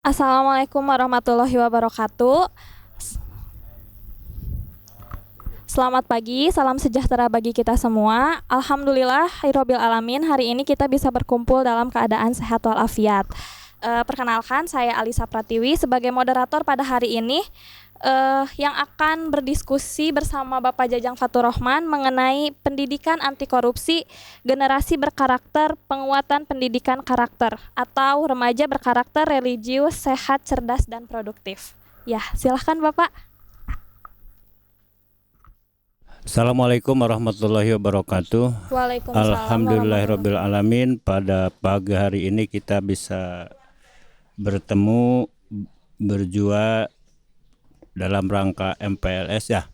Assalamualaikum warahmatullahi wabarakatuh. Selamat pagi, salam sejahtera bagi kita semua. Alhamdulillahirabbil alamin. Hari ini kita bisa berkumpul dalam keadaan sehat walafiat. Perkenalkan, saya Alisa Pratiwi sebagai moderator pada hari ini yang akan berdiskusi bersama Bapak Jajang Fatur Rahman mengenai pendidikan anti korupsi, generasi berkarakter, penguatan pendidikan karakter, atau remaja berkarakter religius, sehat, cerdas, dan produktif. Ya, silahkan Bapak. Assalamualaikum warahmatullahi wabarakatuh. Waalaikumsalam Alhamdulillahirabbil alamin. Pada pagi hari ini kita bisa bertemu berjua dalam rangka MPLS ya.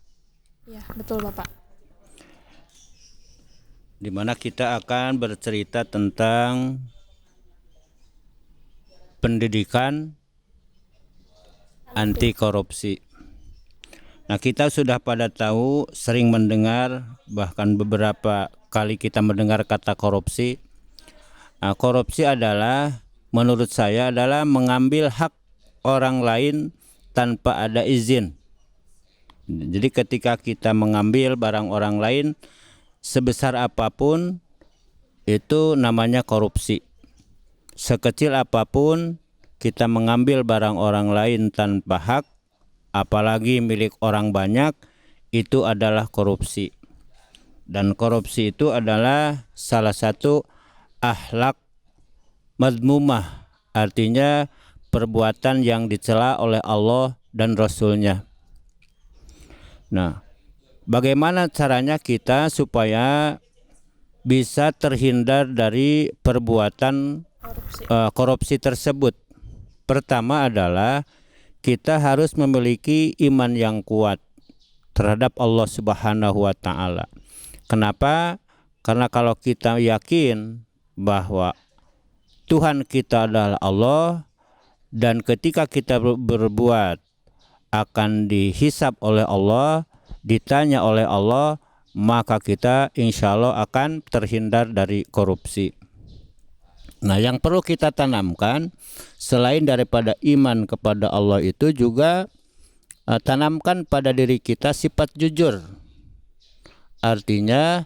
Ya, betul Bapak. Di mana kita akan bercerita tentang pendidikan anti korupsi. Nah, kita sudah pada tahu, sering mendengar, bahkan beberapa kali kita mendengar kata korupsi. Nah, korupsi adalah, menurut saya, adalah mengambil hak orang lain tanpa ada izin. Jadi ketika kita mengambil barang orang lain sebesar apapun, itu namanya korupsi. Sekecil apapun kita mengambil barang orang lain tanpa hak, apalagi milik orang banyak, itu adalah korupsi. Dan korupsi itu adalah salah satu akhlak madmumah, artinya perbuatan yang dicela oleh Allah dan Rasul-Nya. Nah, bagaimana caranya kita supaya bisa terhindar dari perbuatan korupsi tersebut? Pertama adalah kita harus memiliki iman yang kuat terhadap Allah Subhanahu wa taala. Kenapa? Karena kalau kita yakin bahwa Tuhan kita adalah Allah, dan ketika kita berbuat akan dihisab oleh Allah, ditanya oleh Allah, maka kita insya Allah akan terhindar dari korupsi. Nah, yang perlu kita tanamkan selain daripada iman kepada Allah itu juga tanamkan pada diri kita sifat jujur. Artinya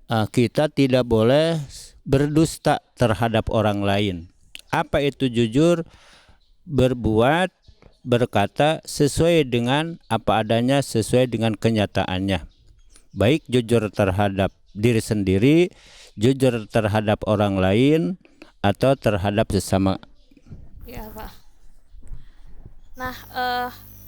kita tidak boleh berdusta terhadap orang lain. Apa itu jujur? Berbuat, berkata sesuai dengan apa adanya, sesuai dengan kenyataannya. Baik jujur terhadap diri sendiri, jujur terhadap orang lain, atau terhadap sesama. Ya Pak. Nah,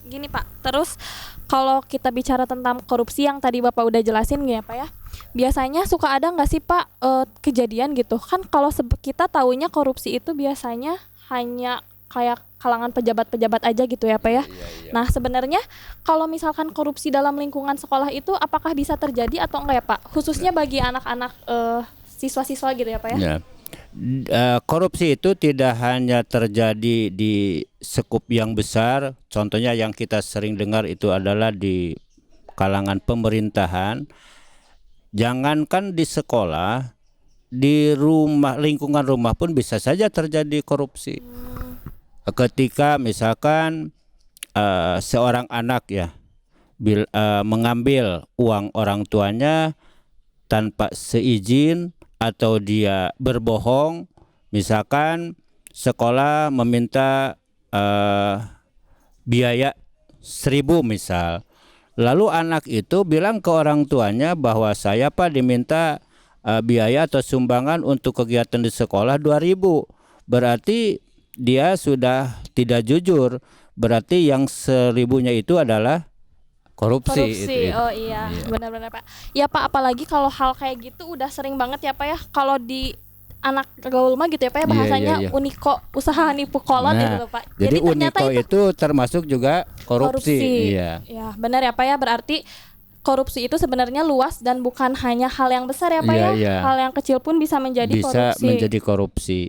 gini Pak. Terus kalau kita bicara tentang korupsi yang tadi Bapak udah jelasin ya Pak ya. Biasanya suka ada nggak sih Pak kejadian gitu? Kan kalau kita taunya korupsi itu biasanya hanya kayak kalangan pejabat-pejabat aja gitu ya Pak ya. Nah, sebenarnya kalau misalkan korupsi dalam lingkungan sekolah itu apakah bisa terjadi atau enggak ya Pak? Khususnya bagi anak-anak siswa-siswa gitu ya Pak ya. Ya. Korupsi itu tidak hanya terjadi di skup yang besar. Contohnya yang kita sering dengar itu adalah di kalangan pemerintahan. Jangankan di sekolah, di rumah, lingkungan rumah pun bisa saja terjadi korupsi. Ketika misalkan seorang anak ya mengambil uang orang tuanya tanpa seizin, atau dia berbohong, misalkan sekolah meminta biaya 1.000 misal, lalu anak itu bilang ke orang tuanya bahwa saya Pak diminta biaya atau sumbangan untuk kegiatan di sekolah 2.000, berarti dia sudah tidak jujur, berarti yang 1.000-nya itu adalah korupsi. Itu. Oh iya, benar-benar Pak. Ya Pak, apalagi kalau hal kayak gitu udah sering banget ya Pak ya. Kalau di anak gaul mah gitu ya Pak ya, bahasanya uniko, usaha nipu kolot gitu Pak. Jadi uniko itu termasuk juga korupsi. Iya. Ya, benar ya Pak ya, berarti korupsi itu sebenarnya luas dan bukan hanya hal yang besar ya Pak ya. Iya. Hal yang kecil pun bisa menjadi korupsi. Bisa menjadi korupsi.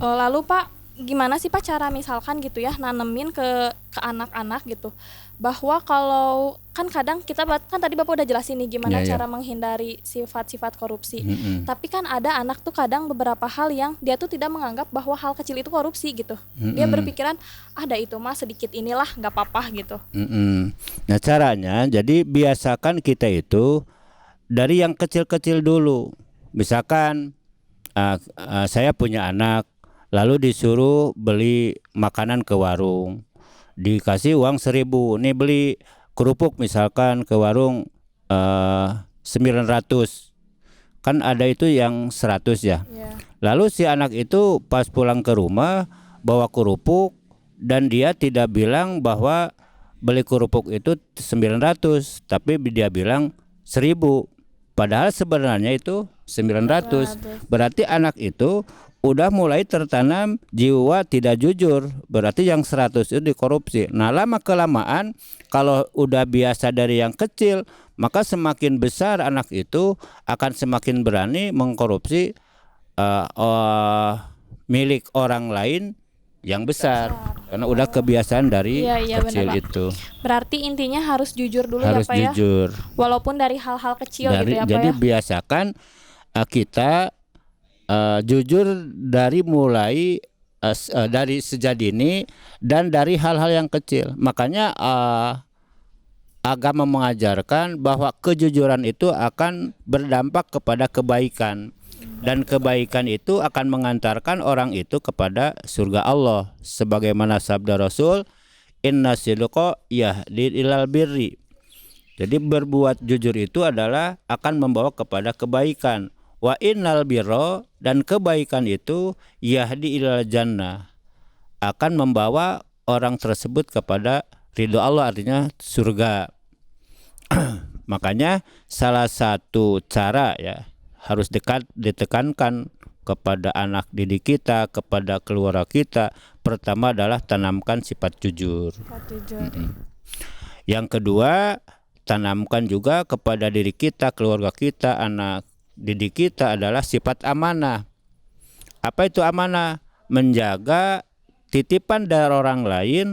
Lalu Pak, gimana sih Pak cara misalkan gitu ya nanemin ke anak-anak gitu bahwa kalau kan kadang kan tadi Bapak udah jelasin nih gimana Ya, ya. cara menghindari sifat-sifat korupsi. Mm-mm. Tapi kan ada anak tuh kadang beberapa hal yang dia tuh tidak menganggap bahwa hal kecil itu korupsi gitu. Dia Mm-mm. berpikiran ada itu mah sedikit inilah nggak apa-apa gitu. Mm-mm. Nah caranya, jadi biasakan kita itu dari yang kecil-kecil dulu. Misalkan saya punya anak, lalu disuruh beli makanan ke warung, dikasih uang 1.000, nih beli kerupuk misalkan ke warung 900, kan ada itu yang 100 ya. Iya. Lalu si anak itu pas pulang ke rumah bawa kerupuk dan dia tidak bilang bahwa beli kerupuk itu 900, tapi dia bilang 1.000. Padahal sebenarnya itu 900. Berarti anak itu udah mulai tertanam jiwa tidak jujur. Berarti yang 100 itu dikorupsi. Nah, lama kelamaan kalau udah biasa dari yang kecil, maka semakin besar anak itu akan semakin berani mengkorupsi milik orang lain yang besar. Karena udah kebiasaan dari Iya, kecil benar, Pak. itu. Berarti intinya harus jujur dulu Harus ya Pak ya. jujur. Walaupun dari hal-hal kecil gitu ya Pak Jadi ya. biasakan kita jujur dari mulai dari sejak dini dan dari hal-hal yang kecil. Makanya agama mengajarkan bahwa kejujuran itu akan berdampak kepada kebaikan, dan kebaikan itu akan mengantarkan orang itu kepada surga Allah, sebagaimana sabda Rasul, inna sidqa yahdi ilal birri. Jadi berbuat jujur itu adalah akan membawa kepada kebaikan. Wa innal birra, dan kebaikan itu yahdi ilal jannah, akan membawa orang tersebut kepada ridho Allah, artinya surga. Makanya salah satu cara ya harus ditekankan kepada anak didik kita, kepada keluarga kita, pertama adalah tanamkan sifat jujur. Yang kedua, tanamkan juga kepada diri kita, keluarga kita, anak didik kita adalah sifat amanah. Apa itu amanah? Menjaga titipan dari orang lain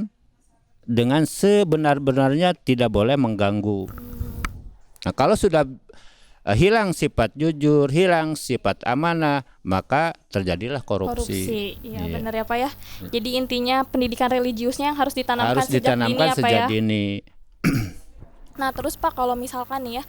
dengan sebenar-benarnya, tidak boleh mengganggu. Nah, kalau sudah hilang sifat jujur, hilang sifat amanah, maka terjadilah korupsi. Iya, benar ya Pak ya. Jadi intinya pendidikan religiusnya yang harus ditanamkan sejak dini ya Pak ya. Nah terus Pak, kalau misalkan nih ya,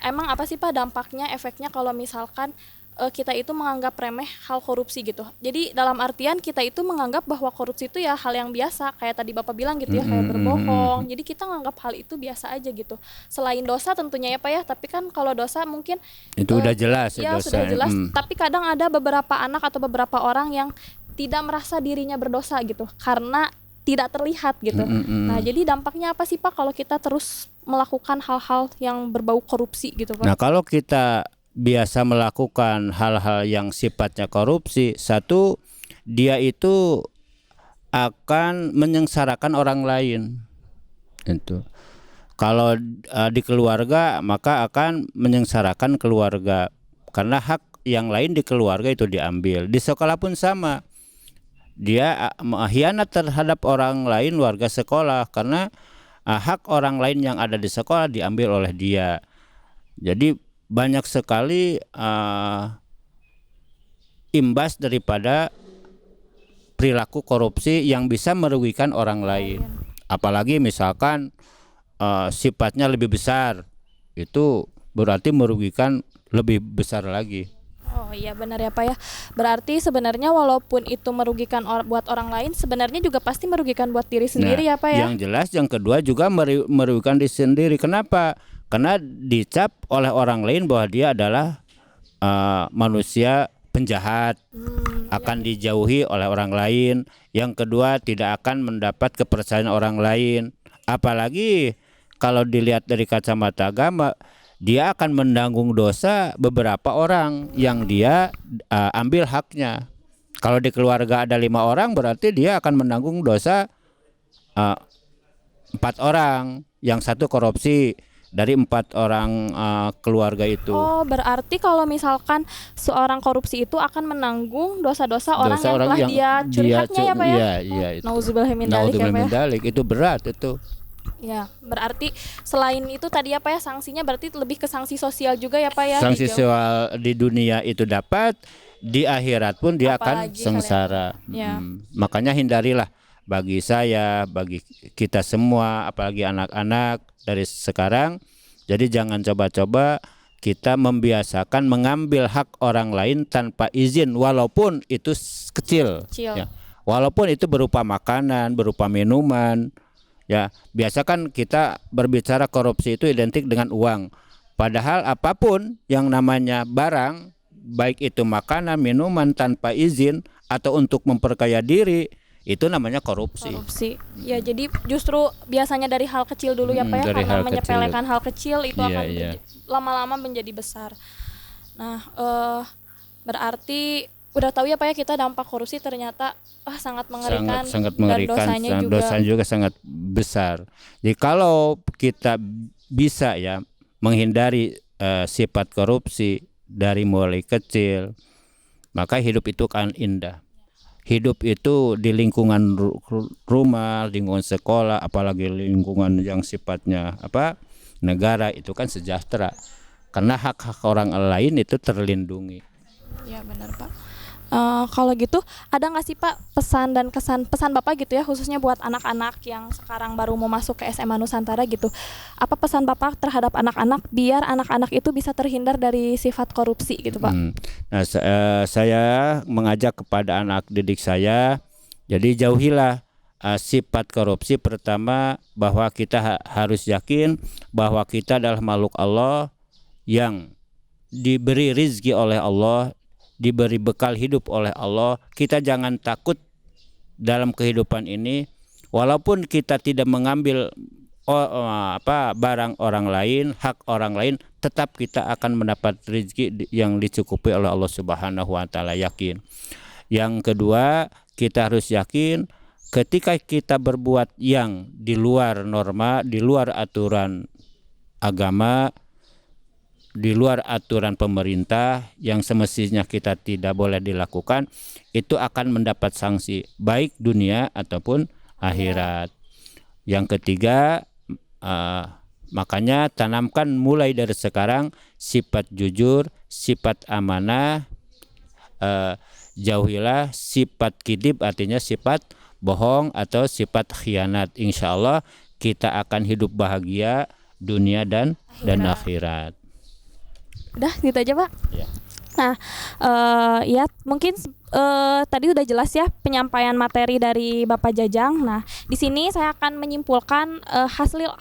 emang apa sih Pak dampaknya, efeknya kalau misalkan kita itu menganggap remeh hal korupsi gitu. Jadi dalam artian kita itu menganggap bahwa korupsi itu ya hal yang biasa, kayak tadi Bapak bilang gitu ya, kayak berbohong. Jadi kita menganggap hal itu biasa aja gitu. Selain dosa tentunya ya Pak ya, tapi kan kalau dosa mungkin itu udah jelas ya dosa. Sudah jelas. Tapi kadang ada beberapa anak atau beberapa orang yang tidak merasa dirinya berdosa gitu, karena tidak terlihat gitu. Nah jadi dampaknya apa sih Pak kalau kita terus melakukan hal-hal yang berbau korupsi gitu Pak? Nah, kalau kita biasa melakukan hal-hal yang sifatnya korupsi, satu, dia itu akan menyengsarakan orang lain. Itu. Kalau di keluarga, maka akan menyengsarakan keluarga, karena hak yang lain di keluarga itu diambil. Di sekolah pun sama, dia khianat terhadap orang lain, warga sekolah, karena hak orang lain yang ada di sekolah diambil oleh dia. Jadi banyak sekali imbas daripada perilaku korupsi yang bisa merugikan orang lain. Apalagi misalkan sifatnya lebih besar, itu berarti merugikan lebih besar lagi. Oh iya benar ya Pak ya. Berarti sebenarnya walaupun itu merugikan buat orang lain, sebenarnya juga pasti merugikan buat diri sendiri ya Pak ya. Yang jelas yang kedua juga merugikan diri sendiri. Kenapa? Karena dicap oleh orang lain bahwa dia adalah manusia penjahat, akan dijauhi oleh orang lain. Yang kedua, tidak akan mendapat kepercayaan orang lain. Apalagi kalau dilihat dari kacamata agama, dia akan menanggung dosa beberapa orang yang dia ambil haknya. Kalau di keluarga ada 5 orang, berarti dia akan menanggung dosa 4 orang, yang satu korupsi. dari 4 orang keluarga itu. Oh, berarti kalau misalkan seorang korupsi itu akan menanggung dosa-dosa orang Dosa yang orang telah yang dia curi haknya ya Pak ya? Iya, itu. Nauzubillah min dzalik ya Naudzubillah Pak min ya? dzalik, itu berat itu. Ya, berarti selain itu tadi ya Pak ya, sanksinya berarti lebih ke sanksi sosial juga ya Pak ya? Sanksi Dijauh. soal di dunia itu dapat, di akhirat pun dia akan Apalagi sengsara. Ya. Makanya hindarilah, bagi saya, bagi kita semua, apalagi anak-anak dari sekarang. Jadi jangan coba-coba kita membiasakan mengambil hak orang lain tanpa izin, walaupun itu kecil. Ya. Walaupun itu berupa makanan, berupa minuman. Ya, biasa kan kita berbicara korupsi itu identik dengan uang. Padahal apapun yang namanya barang, baik itu makanan, minuman tanpa izin atau untuk memperkaya diri, itu namanya korupsi. Ya, jadi justru biasanya dari hal kecil dulu ya Pak ya, dari karena hal menyepelekan hal kecil itu akan Iya. lama-lama menjadi besar. Nah, berarti udah tahu ya Pak ya, kita dampak korupsi ternyata sangat mengerikan, sangat mengerikan, dan dosanya juga sangat besar. Jadi kalau kita bisa ya menghindari sifat korupsi dari mulai kecil, maka hidup itu akan indah. Hidup itu di lingkungan rumah, lingkungan sekolah, apalagi lingkungan yang sifatnya negara, itu kan sejahtera. Karena hak-hak orang lain itu terlindungi. Ya benar Pak. Kalau gitu ada nggak sih Pak pesan dan pesan Bapak gitu ya, khususnya buat anak-anak yang sekarang baru mau masuk ke SMA Nusantara gitu, apa pesan Bapak terhadap anak-anak biar anak-anak itu bisa terhindar dari sifat korupsi gitu Pak? Nah, saya mengajak kepada anak didik saya, jadi jauhilah sifat korupsi. Pertama, bahwa kita harus yakin bahwa kita adalah makhluk Allah yang diberi rizki oleh Allah, diberi bekal hidup oleh Allah. Kita jangan takut dalam kehidupan ini, walaupun kita tidak mengambil barang orang lain, hak orang lain, tetap kita akan mendapat rezeki yang dicukupi oleh Allah Subhanahu wa taala, yakin. Yang kedua, kita harus yakin ketika kita berbuat yang di luar norma, di luar aturan agama, di luar aturan pemerintah yang semestinya kita tidak boleh dilakukan, itu akan mendapat sanksi baik dunia ataupun akhirat. Yang ketiga, makanya tanamkan mulai dari sekarang sifat jujur, sifat amanah, jauhilah sifat kidib, artinya sifat bohong atau sifat khianat. Insya Allah kita akan hidup bahagia dunia dan akhirat. Udah gitu aja Pak. Ya. Nah, ya mungkin tadi udah jelas ya penyampaian materi dari Bapak Jajang. Nah, di sini saya akan menyimpulkan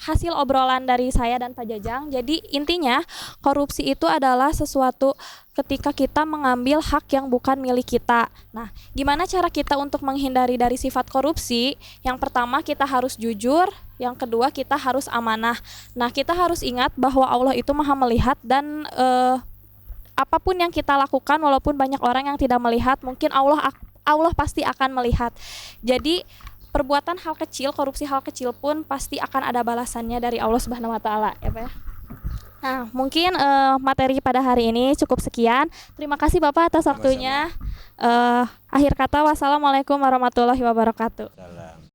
hasil obrolan dari saya dan Pak Jajang. Jadi intinya korupsi itu adalah sesuatu ketika kita mengambil hak yang bukan milik kita. Nah, gimana cara kita untuk menghindari dari sifat korupsi? Yang pertama, kita harus jujur. Yang kedua, kita harus amanah. Nah, kita harus ingat bahwa Allah itu Maha melihat, dan apapun yang kita lakukan, walaupun banyak orang yang tidak melihat, mungkin Allah pasti akan melihat. Jadi perbuatan hal kecil, korupsi hal kecil pun pasti akan ada balasannya dari Allah Subhanahu wa taala, ya Pak ya. Nah, mungkin materi pada hari ini cukup sekian. Terima kasih Bapak atas waktunya. Akhir kata, wassalamualaikum warahmatullahi wabarakatuh. Salam.